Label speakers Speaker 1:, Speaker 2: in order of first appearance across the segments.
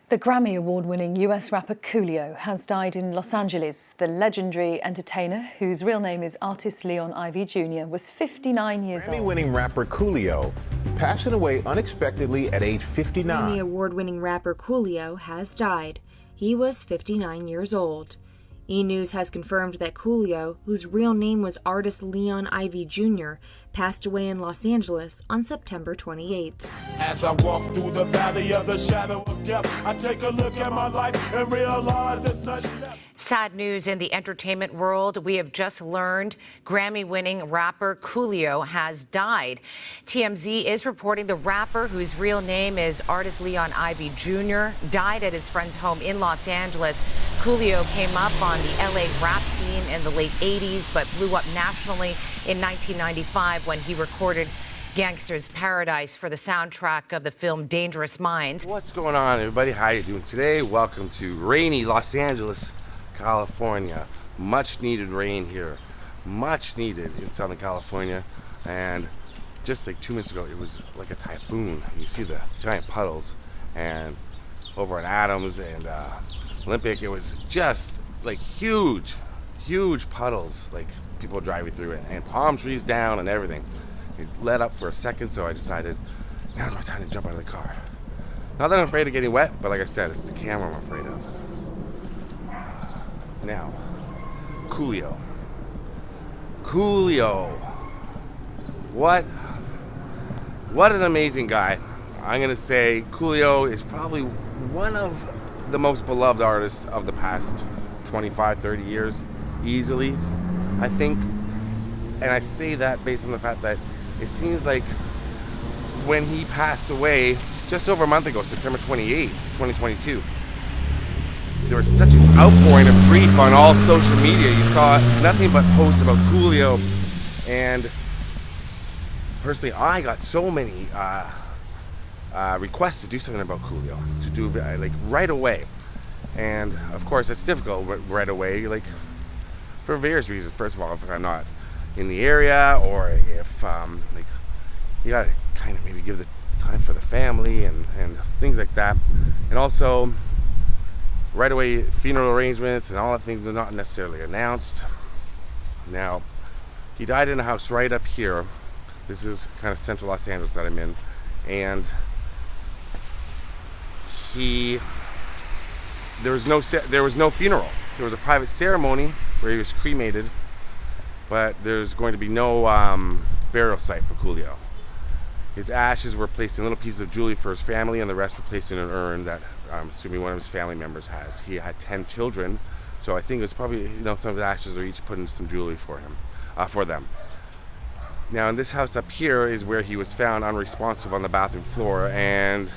Speaker 1: The Grammy Award-winning US rapper Coolio has died in Los Angeles. The legendary entertainer, whose real name is Artis Leon Ivey Jr, was 59 years old.
Speaker 2: Grammy-winning rapper Coolio passing away unexpectedly at age 59.
Speaker 3: Grammy Award-winning rapper Coolio has died. He was 59 years old. E! News has confirmed that Coolio, whose real name was Artis Leon Ivey Jr, passed away in Los Angeles on September 28th.
Speaker 4: As I walk through the valley of the shadow of death, I take a look at my life and realize there's nothing left.
Speaker 5: Sad news in the entertainment world. We have just learned Grammy-winning rapper Coolio has died. TMZ is reporting the rapper, whose real name is Artis Leon Ivey Jr, died at his friend's home in Los Angeles. Coolio came up on the LA rap scene in the late 80s, but blew up nationally in 1995 when he recorded Gangsta's Paradise for the soundtrack of the film Dangerous Minds.
Speaker 6: What's going on, everybody? How you doing today? Welcome to rainy Los Angeles, California. Much needed rain here. Much needed in Southern California. And just like 2 minutes ago, it was like a typhoon. You see the giant puddles. And over at Adams and Olympic, it was just like huge puddles. Like people driving through it, and palm trees down and everything. It let up for a second, so I decided now's my time to jump out of the car. Not that I'm afraid of getting wet, but like I said, it's the camera I'm afraid of. Now, Coolio. What an amazing guy. I'm gonna say Coolio is probably one of the most beloved artists of the past 25, 30 years, easily, I think. And I say that based on the fact that it seems like when he passed away just over a month ago, September 28th, 2022, there was such an outpouring of grief on all social media. You saw nothing but posts about Coolio, and personally, I got so many requests to do something about Coolio, to do like right away. And of course, it's difficult right away, like for various reasons. First of all, if I'm not in the area, or if like you gotta kind of maybe give the time for the family and things like that. And also right away, funeral arrangements and all that things are not necessarily announced. Now, he died in a house right up here. This is kind of central Los Angeles that I'm in. And there was no funeral. There was a private ceremony where he was cremated, but there's going to be no burial site for Coolio. His ashes were placed in little pieces of jewelry for his family, and the rest were placed in an urn that I'm assuming one of his family members has. He had 10 children, so I think it was probably, some of the ashes are each put in some jewelry for him, for them. Now, in this house up here is where he was found unresponsive on the bathroom floor and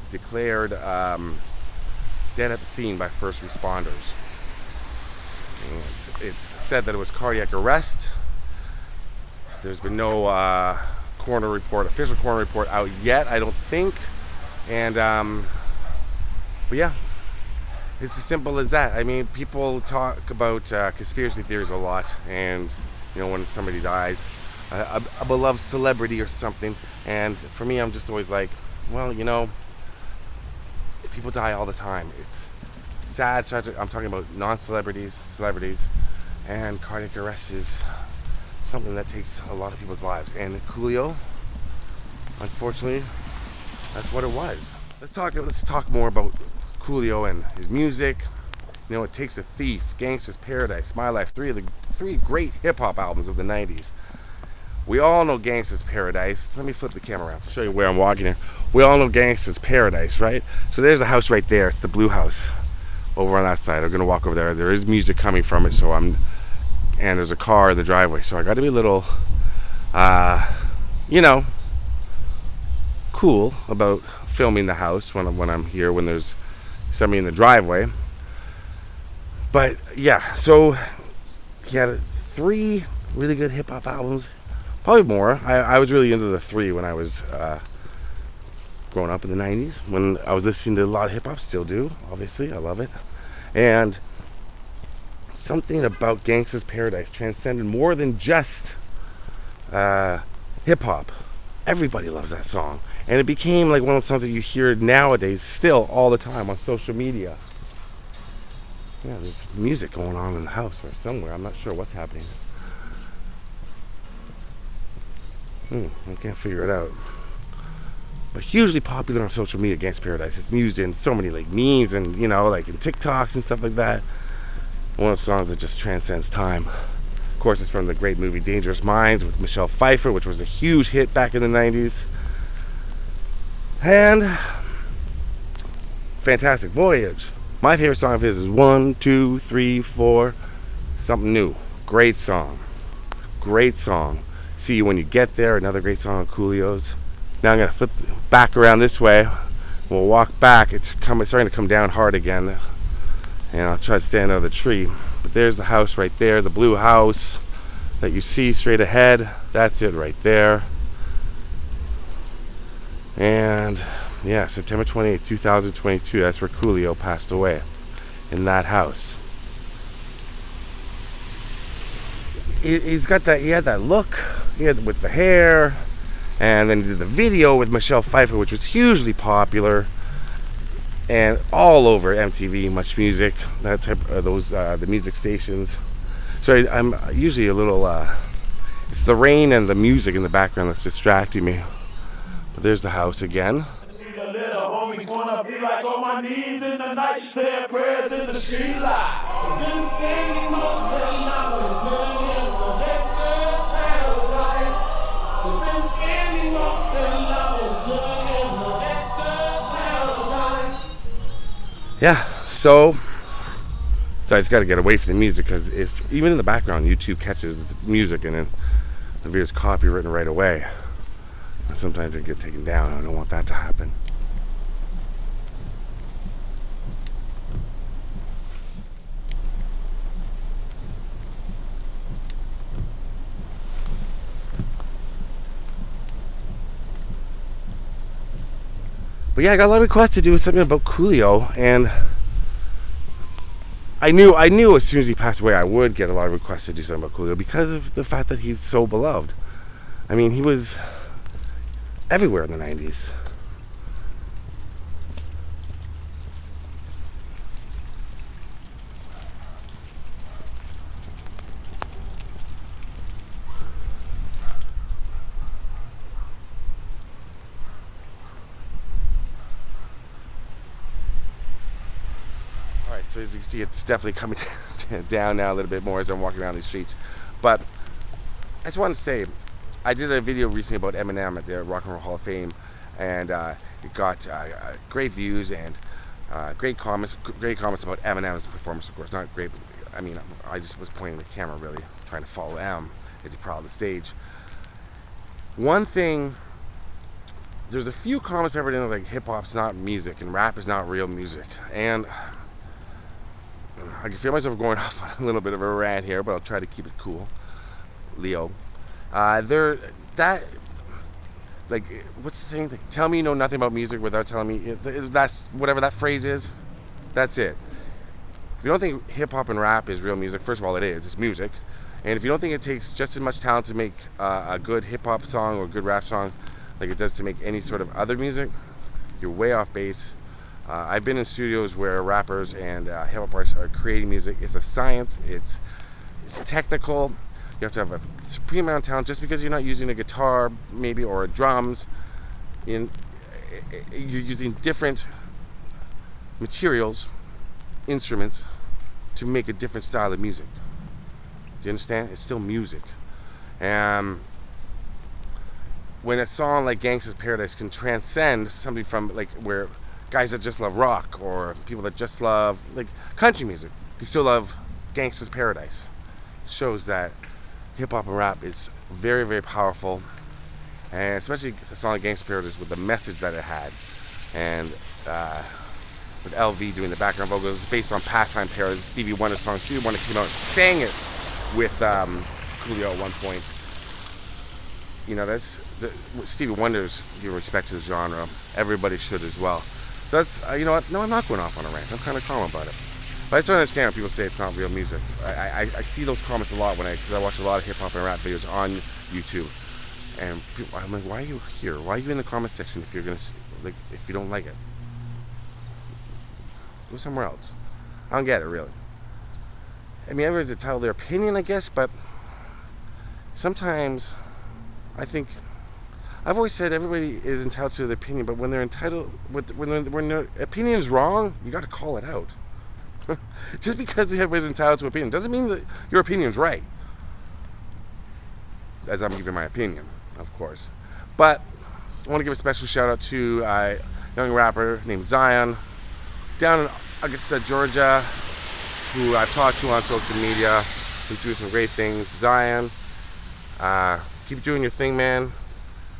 Speaker 6: declared dead at the scene by first responders. And it's said that it was cardiac arrest. There's been no official coroner report out yet, I don't think. And but yeah, it's as simple as that. I mean, people talk about conspiracy theories a lot, and when somebody dies, a beloved celebrity or something, and for me, I'm just always like, well, people die all the time. It's sad, tragic. I'm talking about non-celebrities, celebrities, and cardiac arrest is something that takes a lot of people's lives. And Coolio, unfortunately, that's what it was. Let's talk more about Coolio and his music. It Takes a Thief, Gangsta's Paradise, My Life, three great hip-hop albums of the 90s. We all know Gangsta's Paradise. Let me flip the camera around to show you where I'm walking here. We all know Gangsta's Paradise, right? So there's a house right there. It's the blue house over on that side. I'm gonna walk over there. There is music coming from it, and there's a car in the driveway. So I got to be a little, cool about filming the house when I'm here, when there's somebody in the driveway. But yeah, so he had 3 really good hip hop albums. Probably more. I was really into the 3 when I was growing up in the 90s, when I was listening to a lot of hip hop. Still do, obviously. I love it. And something about Gangsta's Paradise transcended more than just hip hop. Everybody loves that song. And it became like one of those songs that you hear nowadays still all the time on social media. Yeah, there's music going on in the house or somewhere. I'm not sure what's happening. I can't figure it out. But hugely popular on social media, Gangsta Paradise. It's used in so many like memes and, you know, like in TikToks and stuff like that. One of the songs that just transcends time. Of course, it's from the great movie Dangerous Minds with Michelle Pfeiffer, which was a huge hit back in the 90s. And fantastic, Voyage. My favorite song of his is 1, 2, 3, 4. Something new. Great song. Great song. See You When You Get There, another great song on Coolio's. Now I'm going to flip back around this way. We'll walk back. It's starting to come down hard again. And I'll try to stand under the tree. But there's the house right there, the blue house that you see straight ahead. That's it right there. And yeah, September 28, 2022, that's where Coolio passed away, in that house. He's got that, he had that look, with the hair, and then he did the video with Michelle Pfeiffer, which was hugely popular, and all over MTV, Much Music, that type of those, the music stations. So I'm usually a little, it's the rain and the music in the background that's distracting me. But there's the house again.
Speaker 4: The little homies wanna be like on my knees in the night, saying prayers in the street light. Been spending most of the hours living in the Texas paradise. Been spending most of the hours living in the Texas paradise.
Speaker 6: Yeah, so I just got to get away from the music, because if even in the background YouTube catches music and then the video's copywritten right away, sometimes it get taken down. I don't want that to happen. But yeah, I got a lot of requests to do something about Coolio, and I knew as soon as he passed away I would get a lot of requests to do something about Coolio, because of the fact that he's so beloved. I mean, he was everywhere in the 90s. Alright, so as you can see, it's definitely coming down now a little bit more as I'm walking down these streets. But I just wanted to say, I did a video recently about Eminem at the Rock and Roll Hall of Fame, and it got great views and great comments about Eminem's performance. Of course, not great. I mean, I just was pointing the camera, really trying to follow M as he prowled the stage. One thing, there's a few comments peppered in like hip hop's not music and rap is not real music, and I can feel myself going off on a little bit of a rant here, but I'll try to keep it cool. Leo. What's the saying? Like, tell me you know nothing about music without telling me. That's whatever that phrase is. That's it. If you don't think hip hop and rap is real music, first of all, it is. It's music. And if you don't think it takes just as much talent to make a good hip hop song or a good rap song like it does to make any sort of other music, you're way off base. I've been in studios where rappers and hip hop artists are creating music. It's a science. It's technical. You have to have a supreme amount of talent. Just because you're not using a guitar, maybe, or drums, you're using different materials, instruments, to make a different style of music. Do you understand? It's still music. And when a song like Gangsta's Paradise can transcend something from like where guys that just love rock or people that just love like country music can still love Gangsta's Paradise, it shows that hip-hop and rap is very, very powerful, and especially a song like Gangsta Paradise with the message that it had, and with LV doing the background vocals, based on Pastime Paradise, Stevie Wonder song. Stevie Wonder came out and sang it with Coolio at one point. You know, Stevie Wonder's giving respect to the genre. Everybody should as well. So that's, you know what, no, I'm not going off on a rant. I'm kind of calm about it. But I just don't understand when people say it's not real music. I see those comments a lot because I watch a lot of hip hop and rap videos on YouTube. And people, I'm like, why are you here? Why are you in the comment section if you're gonna if you don't like it? Go somewhere else. I don't get it, really. I mean, everyone's entitled to their opinion, I guess, but sometimes I think I've always said everybody is entitled to their opinion, but when they're entitled, when their opinion is wrong, you got to call it out. Just because everybody's entitled to an opinion doesn't mean that your opinion's right. As I'm giving my opinion, of course. But I want to give a special shout out to a young rapper named Zion down in Augusta, Georgia, who I've talked to on social media, who's doing some great things. Zion, keep doing your thing, man.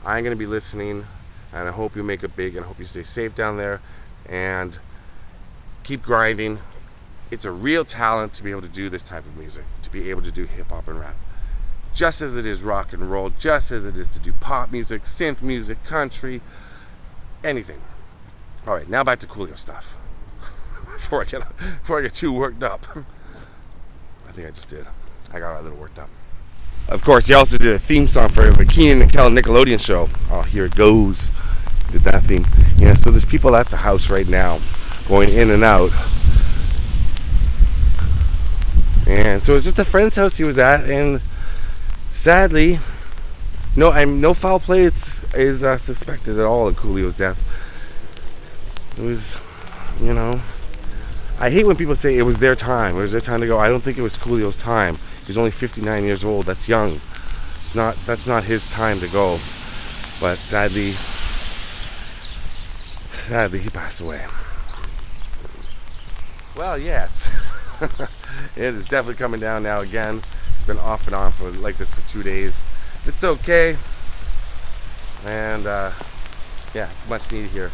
Speaker 6: I ain't gonna be listening, and I hope you make it big, and I hope you stay safe down there, and keep grinding. It's a real talent to be able to do this type of music, to be able to do hip hop and rap. Just as it is rock and roll, just as it is to do pop music, synth music, country, anything. All right, now back to Coolio stuff. Before I get too worked up. I think I just did. I got a little worked up. Of course, he also did a theme song for the Kenan Kel Nickelodeon show. Oh, here it goes. Did that theme. Yeah, so there's people at the house right now going in and out. And so it's just a friend's house he was at, and sadly, no foul play is suspected at all in Coolio's death. It was, I hate when people say it was their time. It was their time to go. I don't think it was Coolio's time. He's only 59 years old. That's young. That's not his time to go. But sadly, he passed away. Well, yes. It is definitely coming down now again. It's been off and on for like this for 2 days. It's okay. And it's much needed here.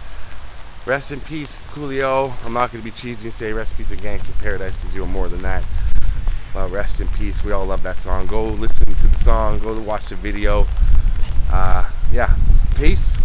Speaker 6: Rest in peace, Coolio. I'm not going to be cheesy and say rest in peace of Gangsta's Paradise, because you are more than that. Rest in peace. We all love that song. Go listen to the song. Go watch the video. Peace.